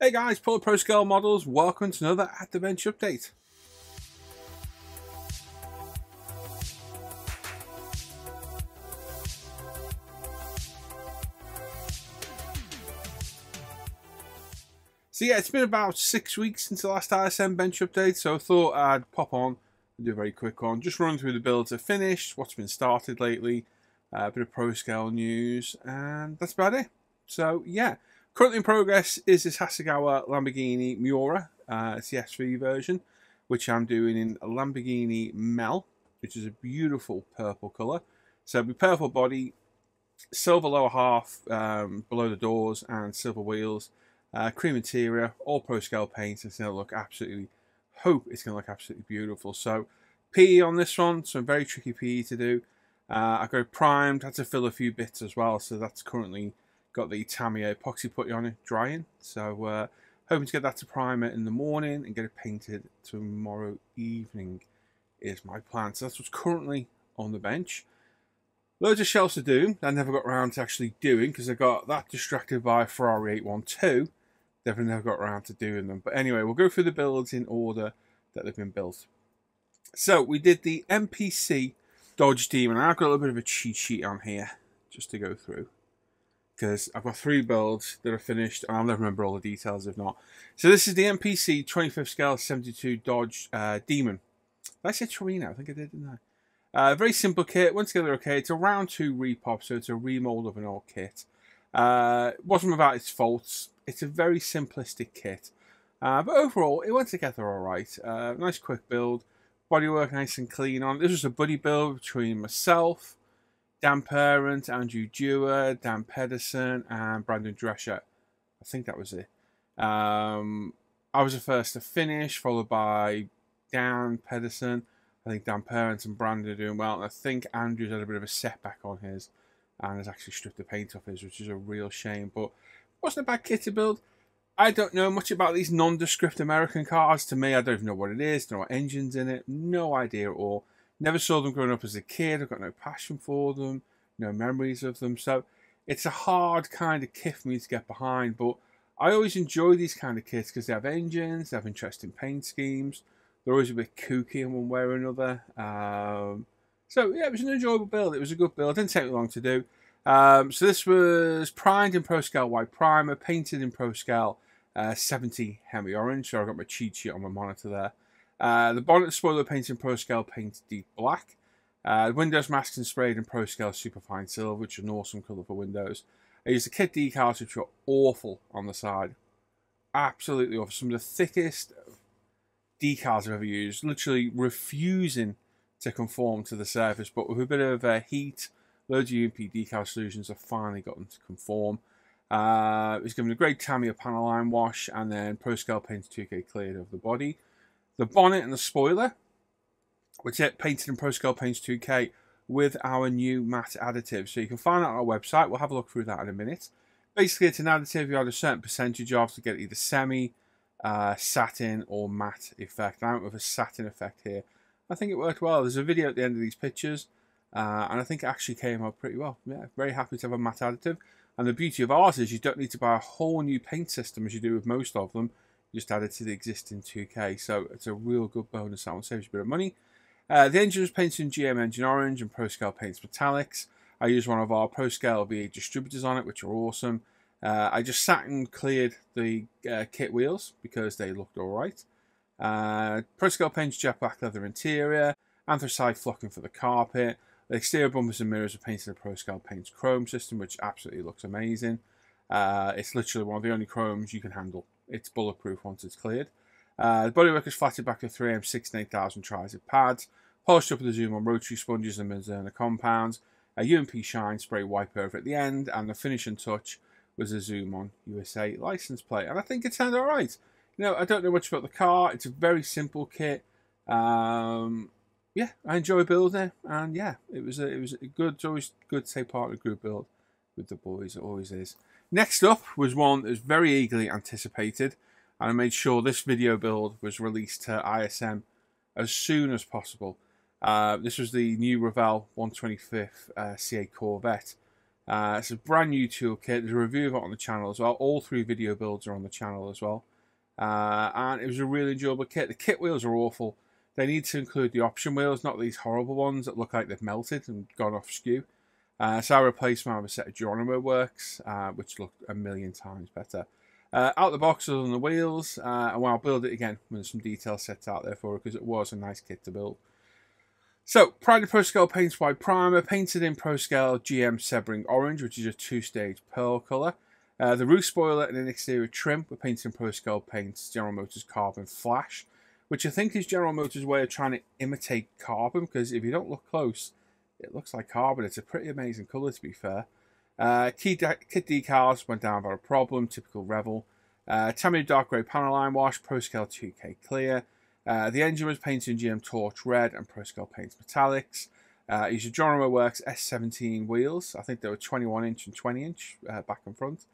Hey guys, ProScale models, welcome to another At the Bench update. So yeah, it's been about 6 weeks since the last ISM bench update, so I thought I'd pop on and do a very quick one. Just run through the builds I've finished, what's been started lately, a bit of ProScale news, and that's about it. So yeah, currently in progress is this Hasegawa Lamborghini Miura. It's the SV version, which I'm doing in a Lamborghini Mel, which is a beautiful purple colour. So it'll be purple body, silver lower half below the doors, and silver wheels. Cream interior, all ProScale paint. It's going to look absolutely, hope it's going to look absolutely beautiful. So PE on this one, some very tricky PE to do. I got it primed, had to fill a few bits as well, so that's currently got the Tamiya epoxy putty on it drying. So hoping to get that to primer in the morning and get it painted tomorrow evening is my plan. So that's what's currently on the bench. Loads of shells to do. I never got around to actually doing because I got that distracted by Ferrari 812. Definitely never got around to doing them. But anyway, we'll go through the builds in order that they've been built. So we did the MPC Dodge Demon. I've got a little bit of a cheat sheet on here just to go through, because I've got 3 builds that are finished and I'll never remember all the details if not. So this is the MPC 25th scale 72 Dodge Demon. Did I say Torino? I think I did, didn't I? Very simple kit, went together okay. It's a round 2 repop, so it's a remold of an old kit. Wasn't without its faults. It's a very simplistic kit, but overall it went together alright. Nice quick build, bodywork nice and clean on. This was a buddy build between myself, Dan Parent, Andrew Dewar, Dan Pedersen, and Brandon Drescher. I think that was it. I was the first to finish, followed by Dan Pedersen. I think Dan Parent and Brandon are doing well, and I think Andrew's had a bit of a setback on his and has actually stripped the paint off his, which is a real shame. But wasn't a bad kit to build. I don't know much about these nondescript American cars. To me, I don't even know what it is, don't know what engine's in it, no idea at all. Never saw them growing up as a kid. I've got no passion for them, no memories of them. So it's a hard kind of kit for me to get behind. But I always enjoy these kind of kits because they have engines, they have interesting paint schemes. They're always a bit kooky in one way or another. So yeah, it was an enjoyable build. It was a good build. It didn't take me long to do. So this was primed in ProScale white primer, painted in ProScale 70 Hemi orange. So I got my cheat sheet on my monitor there. The bonnet and spoiler painted in ProScale paint deep black. The windows masked and sprayed in ProScale superfine silver, which is an awesome colour for windows. I used the kit decals, which were awful on the side. Absolutely awful. Some of the thickest decals I've ever used, literally refusing to conform to the surface, but with a bit of heat, loads of UMP decal solutions have finally gotten to conform. It was given a great Tamiya panel line wash, and then ProScale paint 2K cleared over the body. The bonnet and the spoiler, which is painted in ProScale paint 2K with our new matte additive. So you can find that on our website. We'll have a look through that in a minute. Basically, it's an additive you add a certain percentage of to get either semi, satin or matte effect. I went with a satin effect here. I think it worked well. There's a video at the end of these pictures, and I think it actually came out pretty well. Yeah, very happy to have a matte additive. And the beauty of ours is you don't need to buy a whole new paint system as you do with most of them. You just add it to the existing 2K. So it's a real good bonus. That one saves you a bit of money. The engine was painted in GM Engine Orange and ProScale paints metallics. I used one of our ProScale V8 distributors on it, which are awesome. I just sat and cleared the kit wheels because they looked alright. ProScale paints jet black leather interior, anthracite flocking for the carpet. The exterior bumpers and mirrors are painted in a ProScale paints chrome system, which absolutely looks amazing. It's literally one of the only chromes you can handle. It's bulletproof once it's cleared. The bodywork is flatted back with 3M 6 and 8000 tri-zip pads, polished up with a zoom on rotary sponges and Mizuno compounds, a UMP shine spray wiper over at the end, and the finishing touch was a zoom on USA license plate. And I think it turned alright. You know, I don't know much about the car. It's a very simple kit. Yeah, I enjoy building it, and yeah, it was a good. It's always good to take part in a group build with the boys. It always is. Next up was one that was very eagerly anticipated, and I made sure this video build was released to ISM as soon as possible. This was the new Revell 125th CA Corvette. It's a brand new toolkit. There's a review of it on the channel as well. All 3 video builds are on the channel as well. And it was a really enjoyable kit. The kit wheels are awful. They need to include the option wheels, not these horrible ones that look like they've melted and gone off skew. So I replaced mine with a set of Geronimo Works, which looked a million times better. Out the box other than the wheels, and I'll build it again when there's some details set out there for it, because it was a nice kit to build. So, prior to ProScale Paints by Primer, painted in ProScale GM Sebring Orange, which is a 2-stage pearl colour. The roof spoiler and an exterior trim were painted in ProScale Paints General Motors Carbon Flash, which I think is General Motors' way of trying to imitate carbon, because if you don't look close, it looks like carbon. It's a pretty amazing colour, to be fair. Kit decals went down without a problem, typical Revel. Tamiya Dark Grey panel line wash, ProScale 2K Clear. The engine was painted in GM Torch Red and ProScale Paints Metallics. Used a Geronimo Works S17 wheels. I think they were 21-inch and 20-inch back and front.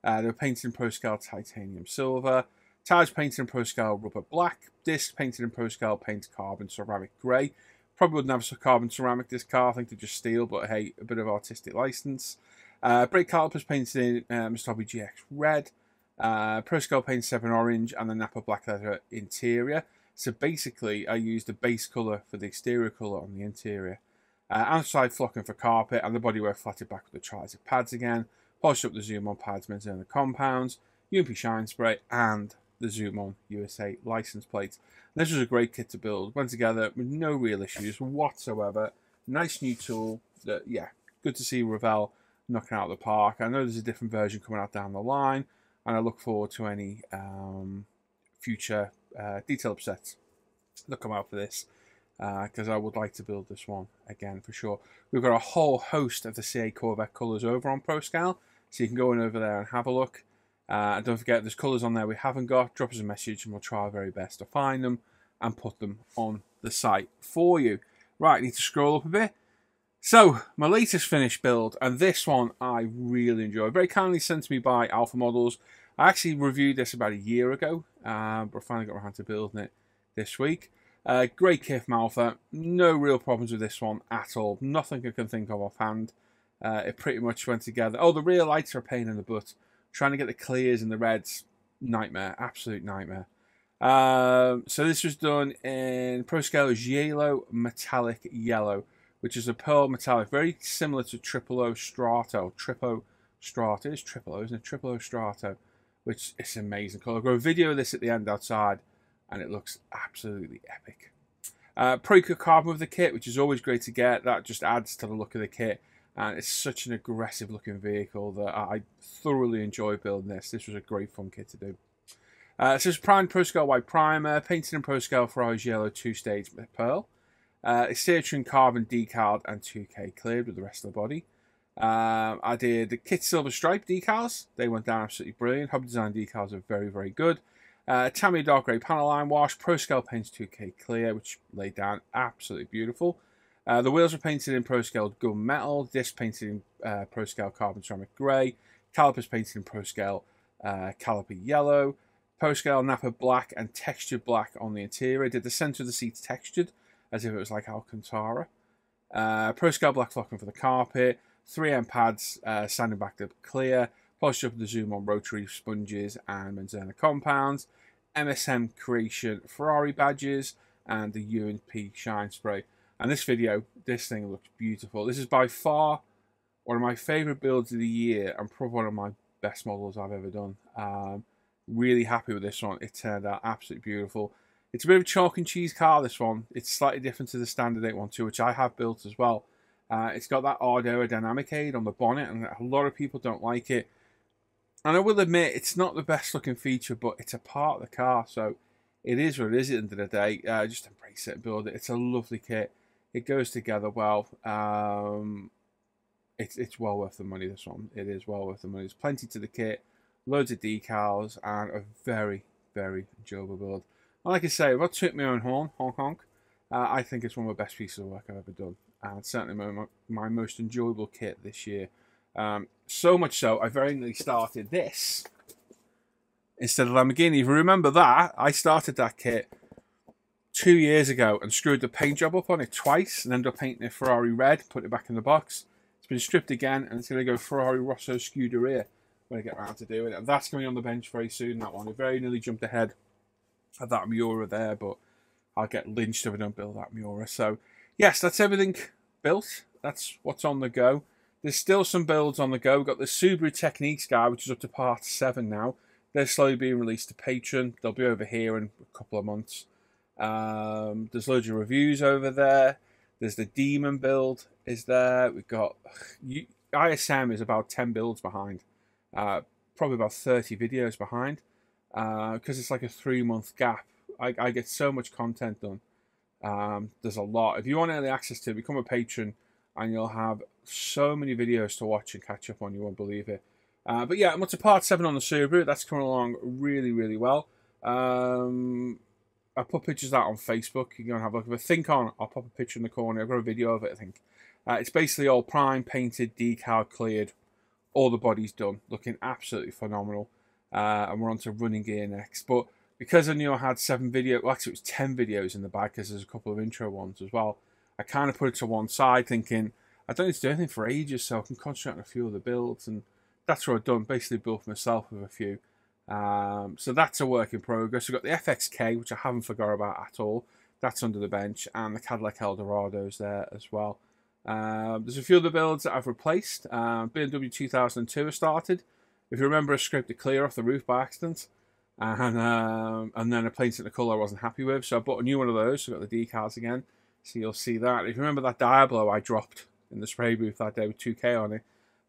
They were painted in ProScale Titanium Silver. Tires painted in ProScale Rubber Black. Discs painted in ProScale Paint Carbon Ceramic Grey. Probably wouldn't have a carbon ceramic this car. I think they're just steel, but hey, a bit of artistic license. Brake calipers painted in Mustabi GX Red. ProScale Paint 7 Orange and the Napa Black Leather interior. So basically, I used the base colour for the exterior colour on the interior. Outside flocking for carpet, and the bodywork flatted back with the trisor pads again. Polished up the Zoom On pads, Marzona compounds, UMP shine spray, and the Zoom On USA license plates. And this was a great kit to build. Went together with no real issues whatsoever. Nice new tool. That, yeah, good to see Revell knocking out the park. I know there's a different version coming out down the line, and I look forward to any future detail sets that come out for this, because I would like to build this one again for sure. We've got a whole host of the CA Corvette colours over on ProScale, so you can go in over there and have a look. And don't forget, there's colours on there we haven't got. Drop us a message and we'll try our very best to find them and put them on the site for you. Right, need to scroll up a bit. So, my latest finished build, and this one I really enjoy. Very kindly sent to me by Alpha Models. I actually reviewed this about a year ago, but I finally got around to building it this week. Great kit from Alpha. No real problems with this one at all. Nothing I can think of offhand. It pretty much went together. Oh, the rear lights are a pain in the butt. Trying to get the clears and the reds, nightmare. Absolute nightmare. So this was done in ProScale Yellow Metallic Yellow, which is a pearl metallic, very similar to Triple O Strato. Tripo Strato. It's Triple O, isn't it? Triple O Strato, which is an amazing colour. I've got a video of this at the end outside, and it looks absolutely epic. Pro-Cut carbon with the kit, which is always great to get. That just adds to the look of the kit. And it's such an aggressive looking vehicle that I thoroughly enjoy building this. This was a great fun kit to do. This is primed ProScale White Primer, painted in ProScale Ferrari's Yellow 2-stage Pearl. Exterior trim carbon decaled and 2K cleared with the rest of the body. I did the kit silver stripe decals. They went down absolutely brilliant. Hub design decals are very, very good. Tamiya Dark Grey panel line wash, ProScale paints 2K clear, which laid down absolutely beautiful. The wheels were painted in ProScale gunmetal, disc painted in ProScale carbon ceramic grey, calipers painted in ProScale caliper yellow, ProScale Napa black and textured black on the interior. Did the centre of the seats textured as if it was like Alcantara. ProScale black flocking for the carpet, 3M pads sanding back to clear, polished up with the Zoom On rotary sponges and Marzona compounds, MSM Creation Ferrari badges, and the UMP shine spray. And this video, this thing looks beautiful. This is by far one of my favourite builds of the year and probably one of my best models I've ever done. Really happy with this one. It turned out absolutely beautiful. It's a bit of a chalk and cheese car, this one. It's slightly different to the standard 812, which I have built as well. It's got that odd aerodynamic aid on the bonnet, and a lot of people don't like it. And I will admit, it's not the best looking feature, but it's a part of the car, so it is what it is at the end of the day. Just embrace it and build it. It's a lovely kit. It goes together well. It's well worth the money, this one. It is well worth the money. There's plenty to the kit, loads of decals, and a very, very enjoyable build. And like I say, if I took my own horn, honk honk, I think it's one of the best pieces of work I've ever done. And certainly my most enjoyable kit this year. So much so, I very nearly started this instead of Lamborghini. If you remember that, I started that kit 2 years ago and screwed the paint job up on it twice and ended up painting it Ferrari red, put it back in the box. been stripped again, and it's going to go Ferrari Rosso Scuderia when I get around to doing it. And that's going on the bench very soon, that one. I very nearly jumped ahead of that Miura there, but I'll get lynched if I don't build that Miura. So, yes, that's everything built. That's what's on the go. There's still some builds on the go. We've got the Subaru Techniques guy, which is up to part 7 now. They're slowly being released to Patreon. They'll be over here in a couple of months. There's loads of reviews over there. There's the Demon build is there. We've got... ISM is about 10 builds behind. Probably about 30 videos behind. Because it's like a 3-month gap. I get so much content done. There's a lot. If you want early access to it, become a patron, and you'll have so many videos to watch and catch up on. You won't believe it. But yeah, I'm up to part 7 on the Subaru. That's coming along really, really well. I put pictures out on Facebook. You can go and have a look. If I think on, I'll pop a picture in the corner. I've got a video of it, I think. It's basically all prime, painted, decal, cleared. All the body's done. Looking absolutely phenomenal. And we're on to running gear next. But because I knew I had 7 videos, well, actually it was 10 videos in the bag because there's a couple of intro ones as well. I kind of put it to one side thinking, I don't need to do anything for ages, so I can concentrate on a few of the builds. And that's what I've done. Basically built myself with a few. So that's a work in progress. We've got the FXK, which I haven't forgot about at all. That's under the bench. And the Cadillac Eldorado's there as well. There's a few other builds that I've replaced. BMW 2002 has started. If you remember, I scraped the clear off the roof by accident. And then I painted the colour I wasn't happy with. So I bought a new one of those. So I've got the decals again. So you'll see that. If you remember that Diablo I dropped in the spray booth that day with 2K on it,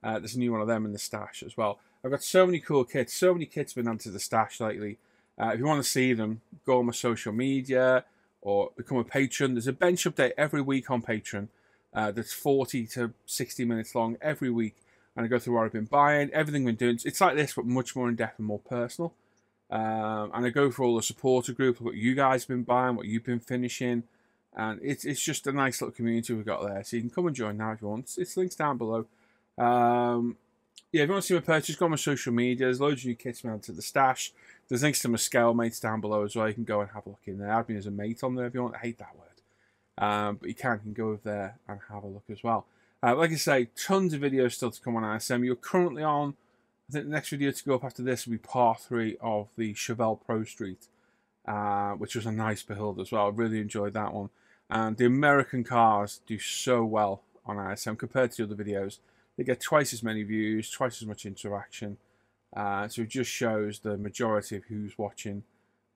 there's a new one of them in the stash as well. I've got so many cool kits. So many kits been added to the stash lately. If you want to see them, go on my social media or become a patron. There's a bench update every week on Patreon. That's 40 to 60 minutes long every week. And I go through what I've been buying, everything I've been doing. It's like this, but much more in-depth and more personal. And I go through all the supporter groups, what you guys have been buying, what you've been finishing. And it's just a nice little community we've got there. So you can come and join now if you want. It's links down below. Yeah, if you want to see my purchase, go on my social media. There's loads of new kits added to the stash. There's links to my scale mates down below as well. You can go and have a look in there. Add me as a mate on there if you want. I hate that word. But you can go over there and have a look as well. Like I say, tons of videos still to come on ISM. You're currently on, I think the next video to go up after this will be part 3 of the Chevelle Pro Street, which was a nice build as well. I really enjoyed that one. And the American cars do so well on ISM compared to the other videos. They get twice as many views, twice as much interaction. So it just shows the majority of who's watching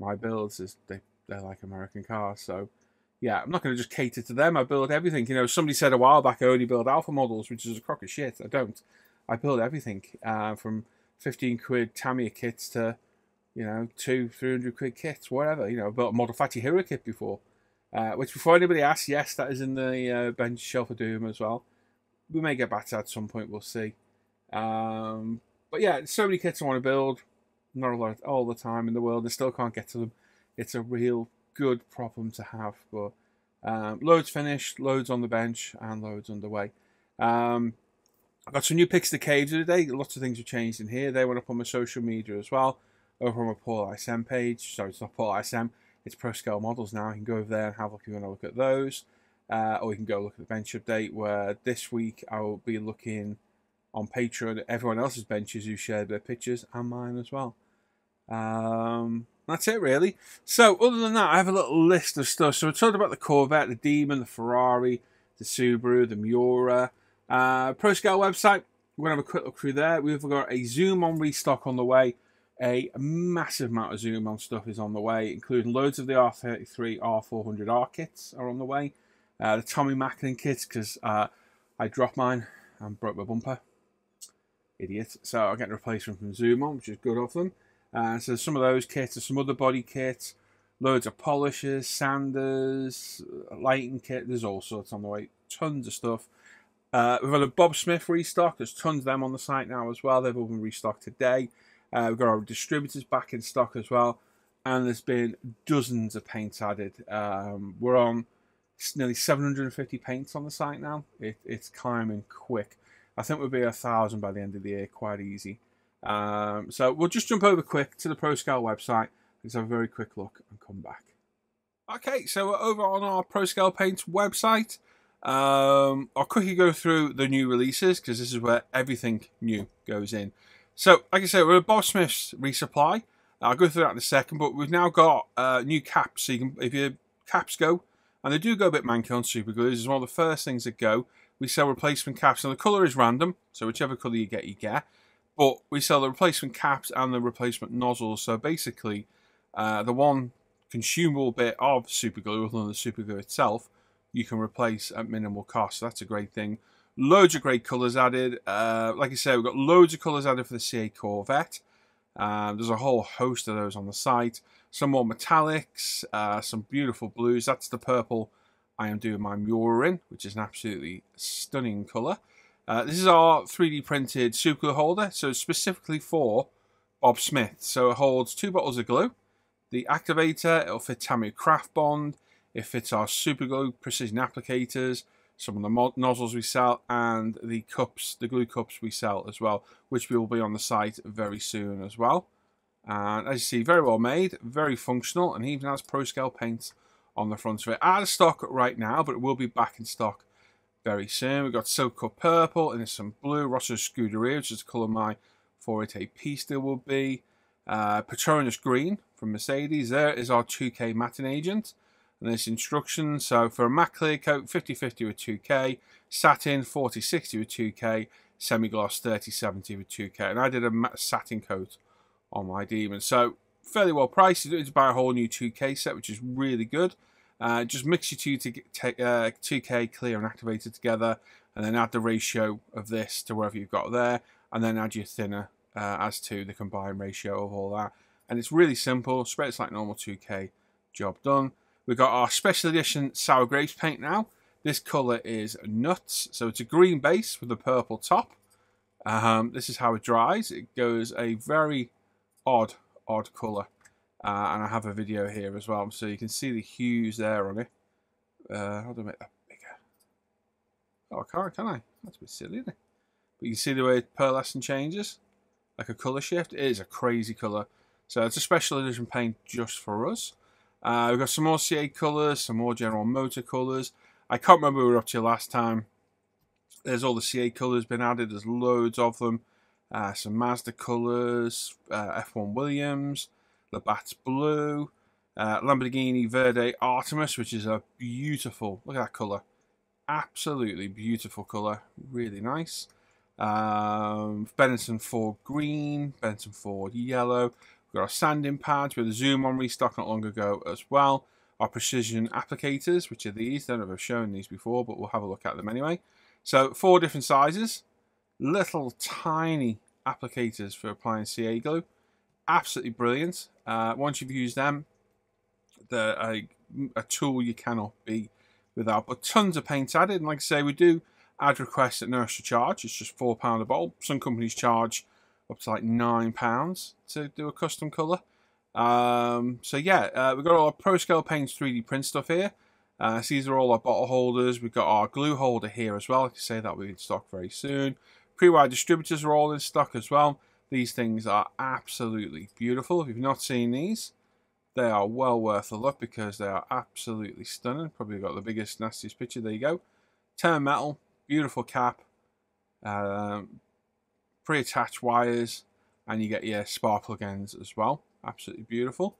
my builds is they like American cars. So yeah, I'm not going to just cater to them. I build everything. You know, somebody said a while back I only build alpha models, which is a crock of shit. I don't. I build everything from 15 quid Tamiya kits to, you know, 200-300 quid kits, whatever. You know, I built a Model Fatty Hero kit before. Which before anybody asks, yes, that is in the bench shelf of doom as well. We may get back to that at some point, we'll see. But yeah, so many kits I want to build. Not a lot all the time in the world. I still can't get to them. It's a real good problem to have. But loads finished, loads on the bench, and loads underway. I've got some new pics of the caves of the day. Lots of things have changed in here. They went up on my social media as well. Over on my Paul ISM page. Sorry, it's not Paul ISM. It's ProScale models now. You can go over there and have a look if you want to look at those. Or you can go look at the bench update, where this week I will be looking on Patreon at everyone else's benches who shared their pictures, and mine as well. That's it, really. So, other than that, I have a little list of stuff. So, I talked about the Corvette, the Demon, the Ferrari, the Subaru, the Miura. ProScale website, we're going to have a quick look through there. We've got a Zoom on restock on the way. A massive amount of Zoom on stuff is on the way, including loads of the R33, R400R kits are on the way. The Tommy Macklin kits, because I dropped mine and broke my bumper. Idiot. So I'll get a replacement from Zoom on, which is good of them. So some of those kits, there's some other body kits, loads of polishers, sanders, lighting kit, there's all sorts on the way. Tons of stuff. We've got a Bob Smith restock, there's tons of them on the site now as well. They've all been restocked today. We've got our distributors back in stock as well. And there's been dozens of paints added. We're on nearly 750 paints on the site now. It's climbing quick. I think we'll be 1,000 by the end of the year, quite easy. So we'll just jump over quick to the ProScale website. Let's have a very quick look and come back. Okay, so we're over on our ProScale Paints website. I'll quickly go through the new releases because this is where everything new goes in. So, like I said, we're at Bob Smith's resupply. I'll go through that in a second, but we've now got new caps. So you can, if your caps go, and they do go a bit manky on super glue, this is one of the first things that go. We sell replacement caps, and the colour is random, so whichever colour you get, you get. But we sell the replacement caps and the replacement nozzles. So basically, the one consumable bit of super glue, other than the super glue itself, you can replace at minimal cost. So that's a great thing. Loads of great colours added. Like I said, we've got loads of colours added for the CA Corvette. There's a whole host of those on the site. Some more metallics, some beautiful blues. That's the purple I am doing my mural in, which is an absolutely stunning colour. This is our 3D printed super glue holder, so specifically for Bob Smith. So it holds 2 bottles of glue, the activator, it'll fit Tamu Craft Bond, it fits our super glue precision applicators, some of the nozzles we sell, and the cups, the glue cups we sell as well, which will be on the site very soon as well. And as you see, very well made, very functional, and even has ProScale paint on the front of it. Out of stock right now, but it will be back in stock very soon. We've got Silk Cut Purple, and there's some blue, Rosso Scuderia, which is the colour my 488 P-Steel will be. Petronas Green from Mercedes, there is our 2K matting agent. And this instruction, so for a matte clear coat, 50-50 with 2K, satin 40-60 with 2K, semi-gloss 30-70 with 2K. And I did a matte satin coat on my Demon. So fairly well priced. It's buy a whole new 2K set, which is really good. Just mix your 2K clear and activator together, and then add the ratio of this to wherever you've got there, and then add your thinner as to the combined ratio of all that. And it's really simple. Spreads like normal 2K. Job done. We've got our special edition Sour Grapes paint now. This colour is nuts. So it's a green base with a purple top. This is how it dries. It goes a very odd colour. And I have a video here as well. So you can see the hues there on it. How do I make that bigger? Oh, I can't, can I? That's a bit silly, isn't it? But you can see the way pearlescent changes. Like a colour shift. It is a crazy colour. So it's a special edition paint just for us. We've got some more CA colours, some more General Motor colours. I can't remember what we were up to last time. There's all the CA colours been added. There's loads of them. Some Mazda colours, F1 Williams, Labatt's Blue, Lamborghini Verde Artemis, which is a beautiful, look at that colour. Absolutely beautiful colour. Really nice. Benetton Ford Green, Benetton Ford Yellow. We've got our sanding pads with a zoom on restock not long ago as well. Our precision applicators, which are these. Don't know if I've shown these before, but we'll have a look at them anyway. So 4 different sizes. Little tiny applicators for applying CA glue. Absolutely brilliant. Once you've used them, they're a tool you cannot be without. But tons of paint added. And like I say, we do add requests at no extra charge. It's just £4 a bottle. Some companies charge up to like £9 to do a custom colour. So yeah, we've got all our ProScale paints 3D print stuff here. So these are all our bottle holders. We've got our glue holder here as well. Like I say, that will be in stock very soon. Pre-wire distributors are all in stock as well. These things are absolutely beautiful. If you've not seen these, they are well worth a look because they are absolutely stunning. Probably got the biggest, nastiest picture. There you go. Turn metal, beautiful cap. Pre-attached wires, and you get your spark plug ends as well. Absolutely beautiful.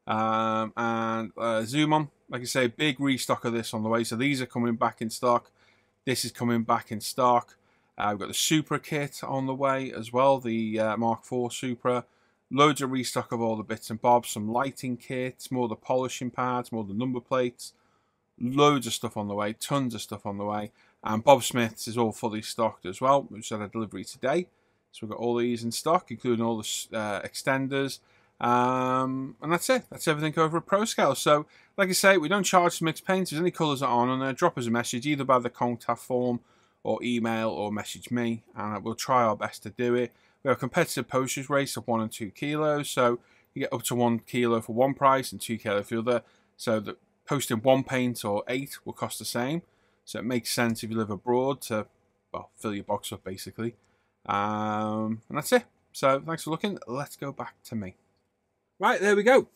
And zoom on, like I say, big restock of this on the way. So these are coming back in stock. This is coming back in stock. We've got the Supra kit on the way as well, the Mark IV Supra. Loads of restock of all the bits and bobs, some lighting kits, more of the polishing pads, more of the number plates. Loads of stuff on the way, tons of stuff on the way. And Bob Smith's is all fully stocked as well, which had a delivery today. So we've got all these in stock, including all the extenders. And that's it. That's everything over at ProScale. So, like I say, we don't charge to mix paints. If there's any colours that aren't on there, drop us a message, either by the contact form or email or message me, and we'll try our best to do it. We have a competitive postage race of 1 and 2 kilos, so you get up to 1 kilo for one price and 2 kilo for the other. So the posting 1 paint or 8 will cost the same. So it makes sense if you live abroad to, well, fill your box up basically. And that's it. So thanks for looking. Let's go back to me. Right, there we go.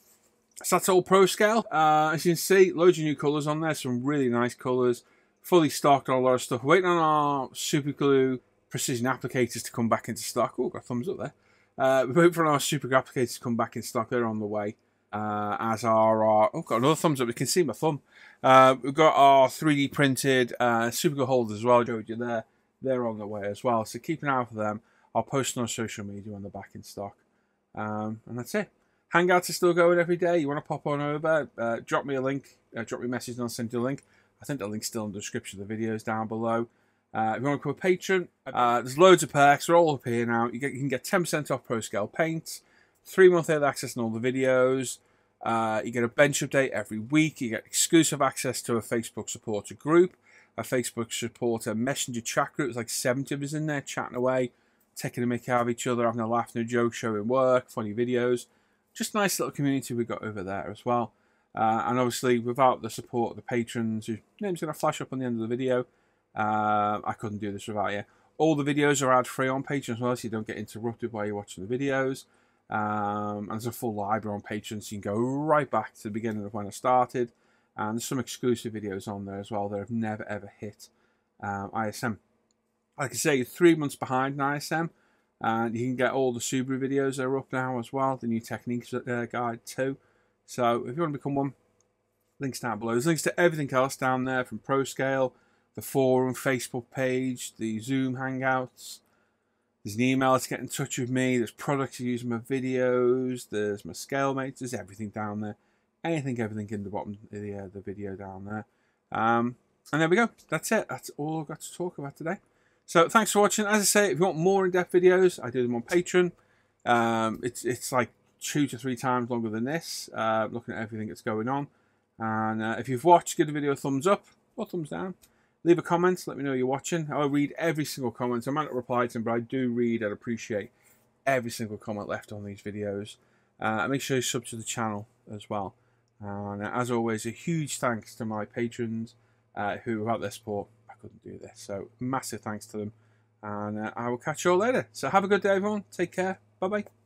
So that's all ProScale. As you can see, loads of new colours on there. Some really nice colours. fully stocked on a lot of stuff. Waiting on our super glue precision applicators to come back into stock. Oh, got a thumbs up there. We're waiting for our super glue applicators to come back in stock. They're on the way. As our oh, got another thumbs up. You can see my thumb. We've got our 3D printed super glue holders as well. I showed you there. They're on the way as well. So keep an eye out for them. I'll post on social media when they're back in stock. And that's it. Hangouts are still going every day. You want to pop on over, drop me a link, drop me a message and I'll send you a link. I think the link's still in the description of the videos down below. If you want to become a patron, there's loads of perks. They're all up here now. You can get 10% off ProScale paint, 3-month early access on all the videos. You get a bench update every week. You get exclusive access to a Facebook supporter group, a Facebook supporter messenger chat group. There's like 70 of us in there chatting away, taking a mick out of each other, having a laugh and a joke, showing work, funny videos. Just a nice little community we got over there as well. And obviously, without the support of the patrons, whose name's going to flash up on the end of the video, I couldn't do this without you. All the videos are ad-free on Patreon as well, so you don't get interrupted while you're watching the videos. And there's a full library on Patreon, so you can go right back to the beginning of when I started. And there's some exclusive videos on there as well that have never ever hit ISM. Like I say, you're 3 months behind in ISM. And you can get all the Subaru videos that are up now as well, the new techniques guide too. So if you want to become one, links down below. There's links to everything else down there, from ProScale, the forum, Facebook page, the Zoom Hangouts. There's an email to get in touch with me. There's products to use in my videos. There's my scale mates. There's everything down there. Everything in the bottom of the video down there. And there we go. That's it. That's all I've got to talk about today. So thanks for watching. As I say, if you want more in-depth videos, I do them on Patreon. It's like 2 to 3 times longer than this, looking at everything that's going on. And if you've watched, give the video a thumbs up or thumbs down. Leave a comment, let me know you're watching. I'll read every single comment. I might not reply to them, but I do read and appreciate every single comment left on these videos. And make sure you sub to the channel as well. And as always, a huge thanks to my patrons who, without their support, I couldn't do this. So massive thanks to them. And I will catch you all later. So have a good day, everyone. Take care. Bye-bye.